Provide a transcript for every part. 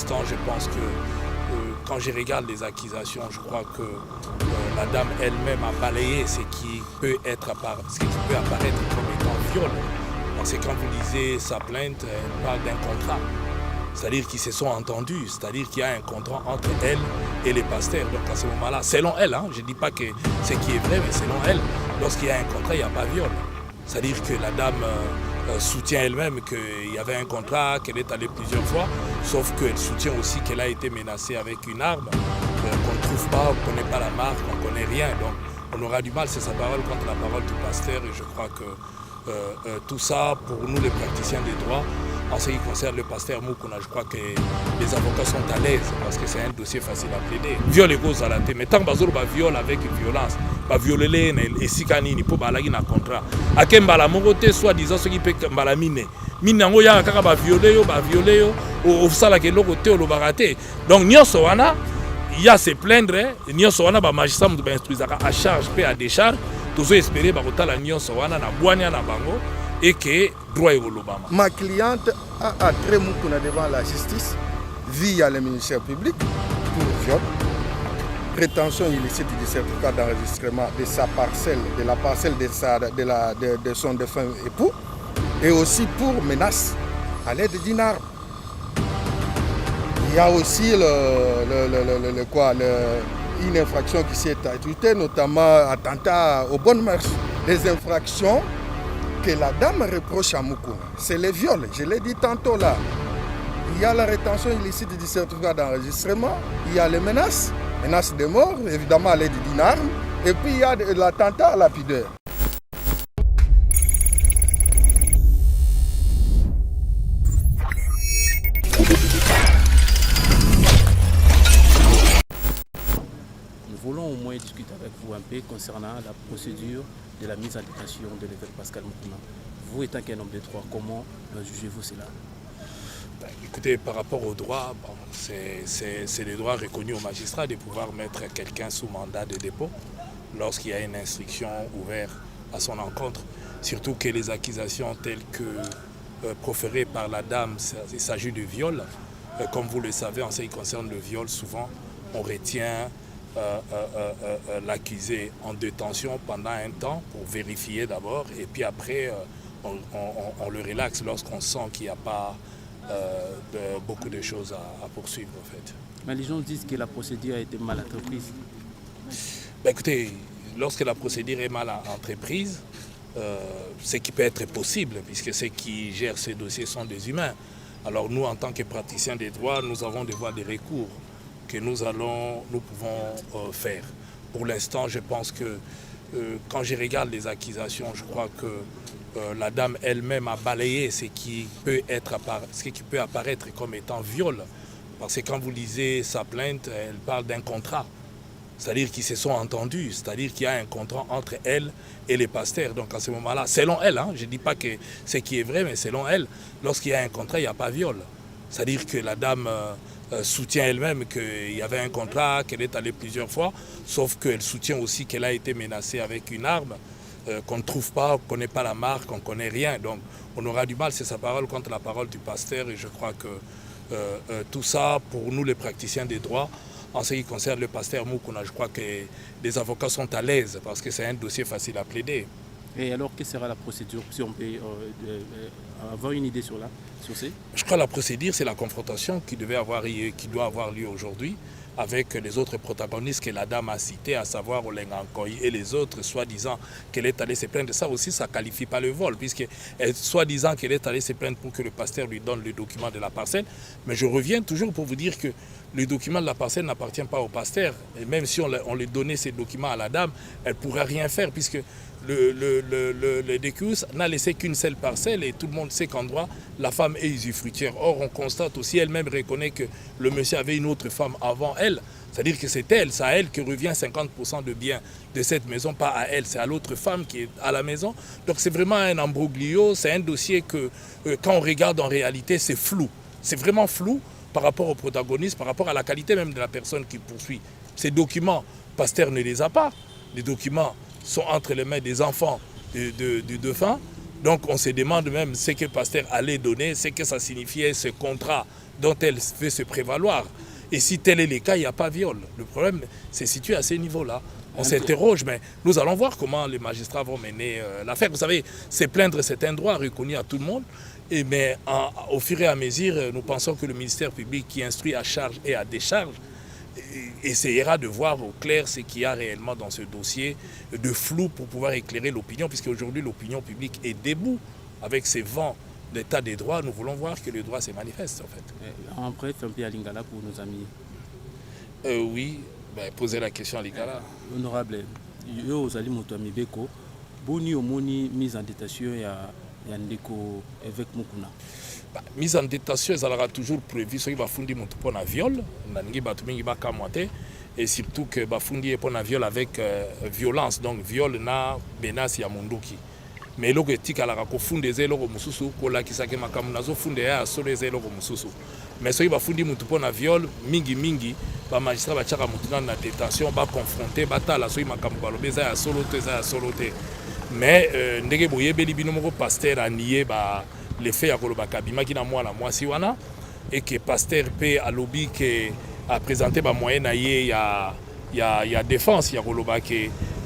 l'instant, je pense que quand je regarde les accusations, je crois que la dame elle-même a balayé ce qui peut apparaître comme étant viol. Parce que quand vous lisez sa plainte, elle parle d'un contrat. C'est-à-dire qu'ils se sont entendus, c'est-à-dire qu'il y a un contrat entre elle et les pasteurs. Donc à ce moment-là, selon elle, je ne dis pas que ce qui est vrai, mais selon elle, lorsqu'il y a un contrat, il n'y a pas de viol. C'est-à-dire que la dame soutient elle-même qu'il y avait un contrat, qu'elle est allée plusieurs fois, sauf qu'elle soutient aussi qu'elle a été menacée avec une arme, qu'on ne trouve pas, on ne connaît pas la marque, on ne connaît rien. Donc on aura du mal, c'est sa parole contre la parole du pasteur, et je crois que tout ça, pour nous les praticiens des droits, en ce qui concerne le pasteur Mukuna, je crois que les avocats sont à l'aise parce que c'est un dossier facile à plaider. Viol et cause à la tête, mais tant que vous viol avec violence, violer et sikanini pour balagi na contrat. À quel bala mogote soit disant ce qui peut bala mine. Mine nango ya kaka ba violer yo au sala ke loko te lo baraté. Donc nyonso wana il y a se plaindre, nyonso wana ba magistrat mu ba instruisaka à charge pe à décharge. Tous espérer ba kotala nyonso wana na bwanya na bango. Et que droit est au Lobama. Ma cliente a attré Mukuna devant la justice via le ministère public pour viol, prétention illicite du certificat d'enregistrement de sa parcelle, de la parcelle de son défunt époux, et aussi pour menace à l'aide d'une arme. Il y a aussi une infraction qui s'est ajoutée, notamment attentat aux bonnes mœurs. Les infractions que la dame reproche à Mukuna, c'est le viol. Je l'ai dit tantôt là. Il y a la rétention illicite du certificat d'enregistrement, il y a les menaces de mort, évidemment à l'aide d'une arme, et puis il y a l'attentat à la pudeur. Nous voulons au moins discuter avec vous un peu concernant la procédure de la mise en détention de l'évêque Pascal Mukuna. Vous étant qu'un homme de droit, comment jugez-vous cela? Écoutez, par rapport au droit, c'est le droit reconnu au magistrat de pouvoir mettre quelqu'un sous mandat de dépôt lorsqu'il y a une instruction ouverte à son encontre. Surtout que les accusations telles que proférées par la dame, il s'agit de viol. Comme vous le savez, en ce qui concerne le viol, souvent on retient l'accusé en détention pendant un temps pour vérifier d'abord, et puis après on le relaxe lorsqu'on sent qu'il n'y a pas beaucoup de choses à poursuivre en fait. Mais les gens disent que la procédure a été mal entreprise. Écoutez, lorsque la procédure est mal entreprise, ce qui peut être possible, puisque ceux qui gèrent ces dossiers sont des humains. Alors nous, en tant que praticiens des droits, nous avons des voies de recours que nous pouvons faire. Pour l'instant, je pense que quand je regarde les accusations, je crois que la dame elle-même a balayé ce qui peut apparaître comme étant viol. Parce que quand vous lisez sa plainte, elle parle d'un contrat. C'est-à-dire qu'ils se sont entendus, c'est-à-dire qu'il y a un contrat entre elle et les pasteurs. Donc à ce moment-là, selon elle, je ne dis pas que ce qui est vrai, mais selon elle, lorsqu'il y a un contrat, il n'y a pas viol. C'est-à-dire que la dame soutient elle-même qu'il y avait un contrat, qu'elle est allée plusieurs fois, sauf qu'elle soutient aussi qu'elle a été menacée avec une arme qu'on ne trouve pas, on ne connaît pas la marque, on ne connaît rien. Donc on aura du mal, c'est sa parole contre la parole du pasteur, et je crois que tout ça, pour nous les praticiens des droits, en ce qui concerne le pasteur Mukuna, je crois que les avocats sont à l'aise parce que c'est un dossier facile à plaider. Et alors, quelle sera la procédure, si on peut avoir une idée sur ça? Je crois que la procédure, c'est la confrontation qui doit avoir lieu aujourd'hui avec les autres protagonistes que la dame a cités, à savoir Olengankoy et les autres, soi-disant qu'elle est allée se plaindre. Ça aussi, ça ne qualifie pas le vol, puisque soi-disant qu'elle est allée se plaindre pour que le pasteur lui donne le document de la parcelle. Mais je reviens toujours pour vous dire que le document de la parcelle n'appartient pas au pasteur. Et même si on lui donnait ces documents à la dame, elle ne pourrait rien faire, puisque le DQS n'a laissé qu'une seule parcelle, et tout le monde sait qu'en droit, la femme est usufruitière. Or, on constate aussi, elle-même reconnaît que le monsieur avait une autre femme avant elle. C'est-à-dire que c'est elle, c'est à elle que revient 50% de biens de cette maison, pas à elle, c'est à l'autre femme qui est à la maison. Donc c'est vraiment un ambroglio, c'est un dossier que quand on regarde en réalité, c'est flou. C'est vraiment flou par rapport au protagoniste, par rapport à la qualité même de la personne qui poursuit. Ces documents, Pasteur ne les a pas. Les documents sont entre les mains des enfants du défunt. Donc on se demande même ce que Pasteur allait donner, ce que ça signifiait ce contrat dont elle veut se prévaloir. Et si tel est le cas, il n'y a pas viol. Le problème se situe à ce niveau-là. On s'interroge, mais nous allons voir comment les magistrats vont mener l'affaire. Vous savez, se plaindre, c'est un droit reconnu à tout le monde. Mais au fur et à mesure, nous pensons que le ministère public qui instruit à charge et à décharge essayera de voir au clair ce qu'il y a réellement dans ce dossier de flou pour pouvoir éclairer l'opinion, puisque aujourd'hui l'opinion publique est debout avec ces vents d'état des droits. Nous voulons voir que le droit se manifeste en fait. En bref, un peu à Lingala pour nos amis. Oui, poser la question à Lingala. Honorable, yo ozali moto amibeko, boni omoni mise en détention ya ndeko évêque Mukuna. Mise en détention, ça sera toujours prévu ce qui va fonder mon pour un viol, et surtout que va fonder pour un viol avec violence, donc viol na menace ya munduki. Mais loko etika la ko funde zelo ko mususu ko la kisake makamu nazo funde ya solo zelo ko mususu. Mais ce qui va fonder mon pour un viol mingi ba magistrat ba chaka mutuna na détention ba confronter ba tala so makamu ba lobeza ya solo te. Mais ndenge boyebeli bino moko pasteur a nié ba les faits à Kolobaka Bimaki na moi si wana et que pasteur P a lobby que a présenté ba moyen il y a défense il y a Kolobaka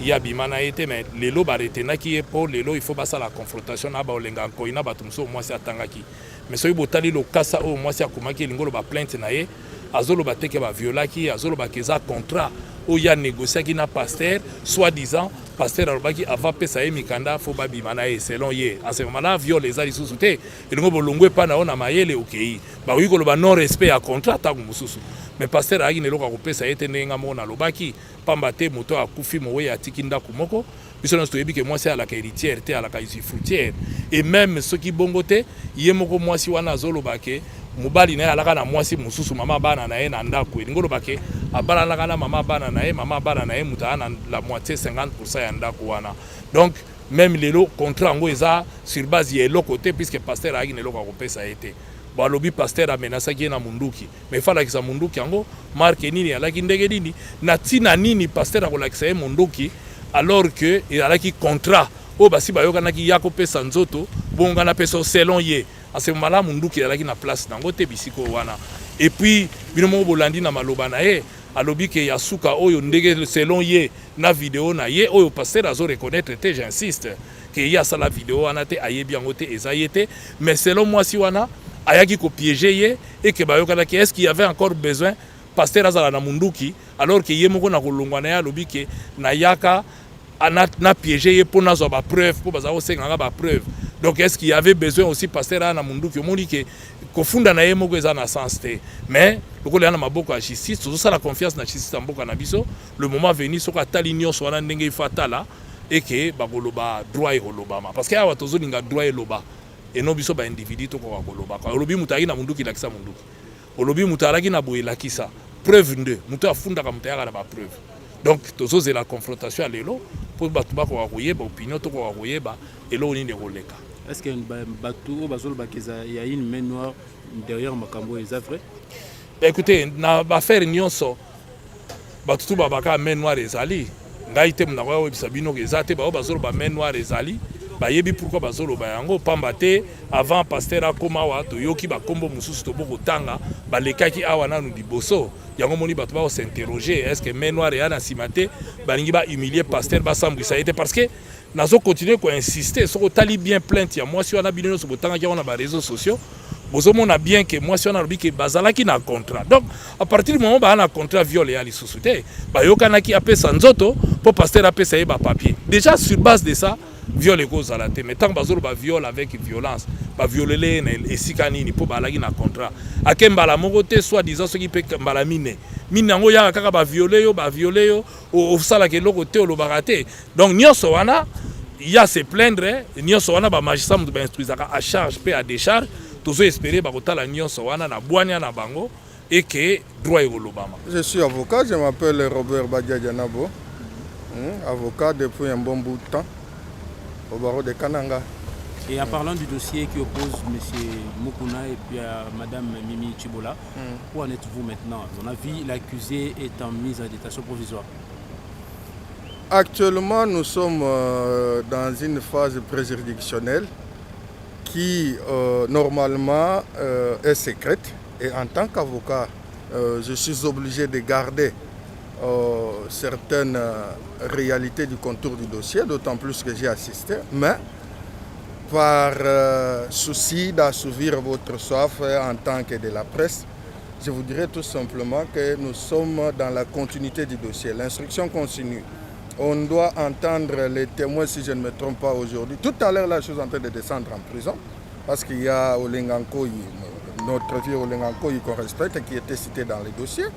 il y a Bimana été mais les lots baretena qui est pour les lots il faut passer la confrontation na ba olenga ko ina batumso moi si atangaki mais soyi botali lo kasa o moi si akomaki lingolo ba plainte na ye azolo bateke ba violaki azolo ba keza contrat où il y a négocié qui n'a pasteur soi-disant pasteur alobaki avant pesa ye mikanda fo ba bimana ye selon ye à ce moment-là viol les ali sous-souté et ngo bolongwe pa na ona mayele okei ba wi ko ba non respect à contrat ta mususu mais pasteur agi ne loka ko pesa ye tenenga mona lobaki pamba te moto akufi mowe ya tikinda kumoko biso na toyebi ke moi c'est à la héritière te à la fruitière et même ceux qui bongote ye moko moi si wana zolobake mobali na alaka na mwasi mususu mama bana na ye na ndako ngolo bake abala alaka na mama bana na ye muta na la moitié 50% ya ndako wana donc même lelo contrat ngo eza sur base ya lo côté puisque pasteur agi ne lo ko pesa été ba lobi pasteur amenasa ki na munduki mais fala kisa munduki ngo marque nini alaki ndege nini na tina nini pasteur akolakisa munduki alors que il alaki contrat o basi bayoka ki yako pesa nzoto bonga na pesa selon ye. À ce moment-là, munduki alaki na place nango te bisiko wana. Et puis, binomo bolandi na maloba na ye, alobi ke yasuka oyo ndege selon ye na vidéo na ye oyo pasteur azo reconnaître te, j'insiste, que y a ça la vidéo wana te ayebi yango te ezayete, mais selon moi si wana ayaki ko piéger ye et que bayoka na est-ce qu'il y avait encore besoin pasteur azala na munduki alors que ye moko na kolongwa na ya alobi ke na yaka na piéger ye pour nazo ba preuve pour baza osenga ba preuve. Donc est-ce qu'il y avait besoin aussi pasteur à Namunduki omoni ke kofunda na ye moko eza na sens te mais lokolo na maboko ya justice tout ça la confiance na justice mboka na biso le moment venu soka tali nyonso wana ndenge fatala et que bakoloba droit et olobama parce que awa tozolinga droit et loba et non biso ba individu to ko koloba ko olobi mutaki na munduki lakisa munduki olobi mutalaki na boye lakisa preuve nde mutu afunda ka mutayaka na ba preuve donc tozoze la confrontation à lelo pour batu ba ko koyeba opinion to ko koyeba elo ni ne koleka. Est-ce qu'il y a une main noire derrière Makambo, est-ce vrai? Écoutez, na affaire nyonso batutu babaka main noire ezali ngai te mna kwa bisabino ezate ba bazolo ba main noire ezali ba yebi pourquoi bazolo ba yango pamba te avant pasteur akoma wa to yoki ba kombo mususu to boko tanga ba lekaki awa nanu liboso yango moni batu ba s'interroger est-ce que main noire ya na simate ba lingi ba humilier pasteur ba sambwisa été parce que nazo continuer ko insister sur tali bien plainte ya moi si on a bino so botanga ki on a ba réseaux sociaux bozomo na bien que moi si on a lobi que bazala ki na contrat donc à partir du moment ba na contrat viol ya lisusuté ba yokana ki apesa nzoto pour pasteur apesa ba papier déjà sur base de ça viol et cause à la tête mais tant bazolo ba viol avec violence ba violer et sikanini pour ba laki na contrat akemba la mokote soit disant ce qui peut mbala mine nango ya kaka ba violer yo au sala ke loko te lo baraté donc nyonso wana il y a se plaindre nyonso wana ba magistrat mu ba instruisaka à charge pe à décharge tozo espérer ba kotala nyonso wana na bwanya na bango et que droit et olobama. Je suis avocat, je m'appelle Robert Badiadjanabo, avocat depuis un bon bout de temps au barreau de Kananga. Et en parlant du dossier qui oppose M. Mukuna et puis à Mme Mimi Chibola, où en êtes-vous maintenant? À mon avis, l'accusé est en mise en détention provisoire. Actuellement, nous sommes dans une phase préjuridictionnelle qui normalement est secrète. Et en tant qu'avocat, je suis obligé de garder certaines réalités du contour du dossier, d'autant plus que j'ai assisté. Mais par souci d'assouvir votre soif en tant que de la presse, je vous dirais tout simplement que nous sommes dans la continuité du dossier. L'instruction continue. On doit entendre les témoins, si je ne me trompe pas, aujourd'hui. Tout à l'heure, là, je suis en train de descendre en prison parce qu'il y a Olengankoy, notre vieux Olengankoy qu'on respecte, qui était cité dans les dossiers,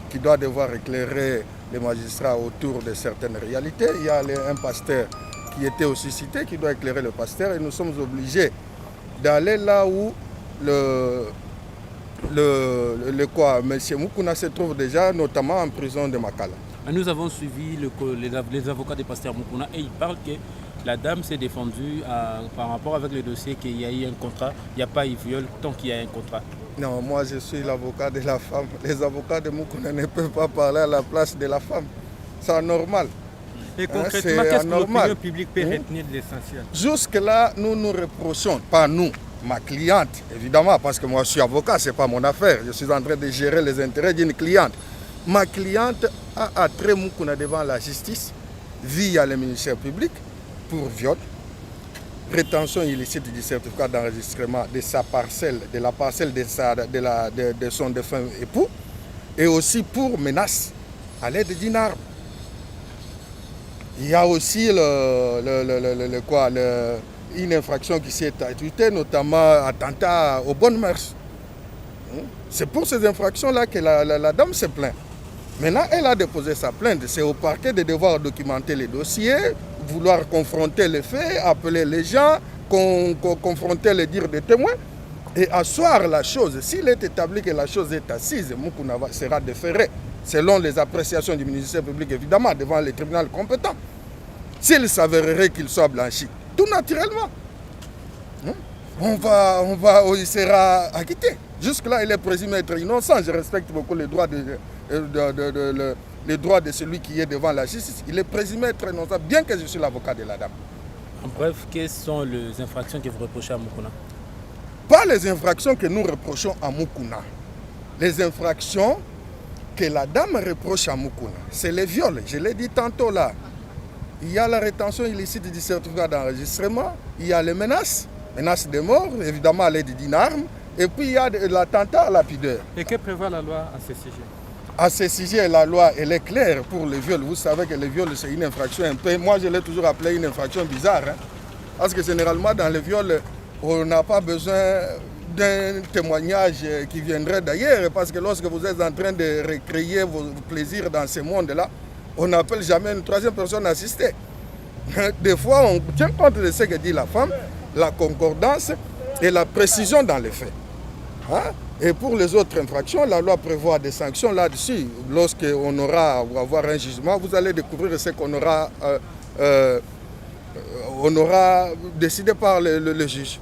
qui doit devoir éclairer les magistrats autour de certaines réalités. Il y a un pasteur qui était aussi cité, qui doit éclairer le pasteur, et nous sommes obligés d'aller là où M. Moukouna se trouve déjà, notamment en prison de Makala. Nous avons suivi les avocats de pasteur Moukouna et ils parlent que la dame s'est défendue par rapport avec le dossier qu'il y a eu un contrat, il n'y a pas eu viol tant qu'il y a un contrat. Non, moi je suis l'avocat de la femme. Les avocats de Moukouna ne peuvent pas parler à la place de la femme. C'est anormal. Et concrètement, qu'est-ce que l'opinion publique peut retenir de l'essentiel? Jusque-là, nous nous reprochons, pas nous, ma cliente, évidemment, parce que moi je suis avocat, ce n'est pas mon affaire. Je suis en train de gérer les intérêts d'une cliente. Ma cliente a attrait Moukouna devant la justice via le ministère public pour viol, rétention illicite du certificat d'enregistrement de sa parcelle, de la parcelle de son défunt époux, et aussi pour menace à l'aide d'une arme. Il y a aussi une infraction qui s'est ajoutée, notamment attentat aux bonnes mœurs. C'est pour ces infractions-là que la dame se plaint. Maintenant, elle a déposé sa plainte. C'est au parquet de devoir documenter les dossiers, vouloir confronter les faits, appeler les gens, confronter les dires des témoins et asseoir la chose. S'il est établi que la chose est assise, Moukouna sera déféré, selon les appréciations du ministère public, évidemment, devant les tribunaux compétents. S'il s'avérerait qu'il soit blanchi, tout naturellement, il sera acquitté. Jusque-là, il est présumé être innocent. Je respecte beaucoup les droits de celui qui est devant la justice. Il est présumé être innocent, bien que je suis l'avocat de la dame. En bref, quelles sont les infractions que vous reprochez à Moukouna? Pas les infractions que nous reprochons à Moukouna. Les infractions que la dame reproche à Moukouna, c'est les viols. Je l'ai dit tantôt là. Il y a la rétention illicite du certificat d'enregistrement, il y a les menaces de mort, évidemment à l'aide d'une arme, et puis il y a l'attentat à la pudeur. Et que prévoit la loi à ce sujet? À ce sujet, la loi, elle est claire pour les viols. Vous savez que les viols, c'est une infraction un peu... Moi, je l'ai toujours appelé une infraction bizarre. Parce que généralement, dans les viols, on n'a pas besoin d'un témoignage qui viendrait d'ailleurs. Parce que lorsque vous êtes en train de recréer vos plaisirs dans ce monde-là, on n'appelle jamais une troisième personne assistée. Des fois, on tient compte de ce que dit la femme, la concordance et la précision dans les faits. Et pour les autres infractions, la loi prévoit des sanctions là-dessus. Lorsqu'on aura à avoir un jugement, vous allez découvrir ce qu'on aura, on aura décidé par le juge.